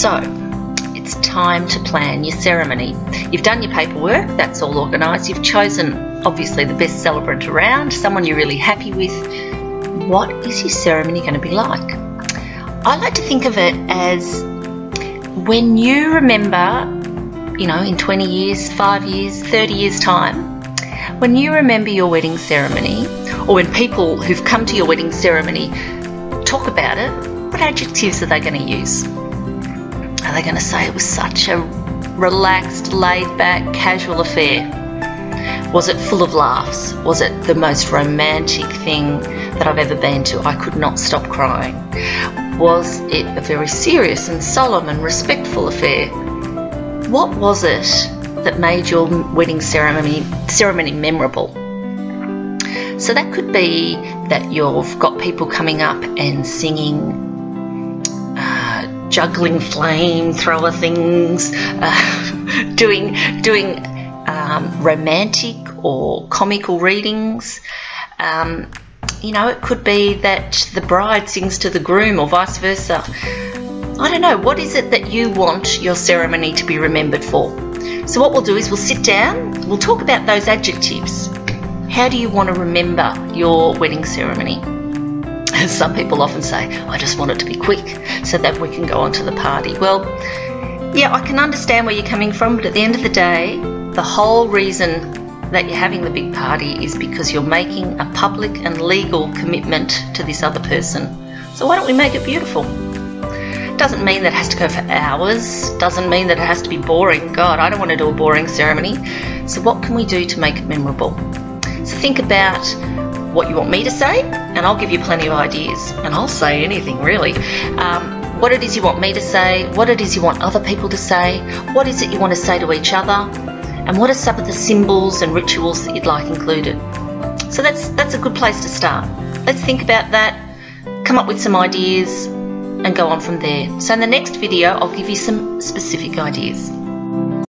So, it's time to plan your ceremony. You've done your paperwork, that's all organised. You've chosen, obviously, the best celebrant around, someone you're really happy with. What is your ceremony going to be like? I like to think of it as when you remember, you know, in 20 years, 5 years, 30 years' time, when you remember your wedding ceremony, or when people who've come to your wedding ceremony talk about it, what adjectives are they going to use? Are they going to say it was such a relaxed, laid-back, casual affair? Was it full of laughs? Was it the most romantic thing that I've ever been to? I could not stop crying. Was it a very serious and solemn and respectful affair? What was it that made your wedding ceremony memorable? So that could be that you've got people coming up and singing juggling flamethrower things, doing romantic or comical readings. You know, it could be that the bride sings to the groom or vice versa. I don't know, what is it that you want your ceremony to be remembered for? So what we'll do is we'll sit down, we'll talk about those adjectives. How do you want to remember your wedding ceremony? Some people often say, I just want it to be quick so that we can go on to the party. Well, yeah, I can understand where you're coming from, but at the end of the day, the whole reason that you're having the big party is because you're making a public and legal commitment to this other person. So why don't we make it beautiful? Doesn't mean that it has to go for hours, doesn't mean that it has to be boring. God, I don't want to do a boring ceremony. So what can we do to make it memorable? So think about what you want me to say, and I'll give you plenty of ideas, and I'll say anything really. What it is you want me to say, what it is you want other people to say, what is it you want to say to each other, and what are some of the symbols and rituals that you'd like included. So that's a good place to start. Let's think about that, come up with some ideas, and go on from there. So in the next video, I'll give you some specific ideas.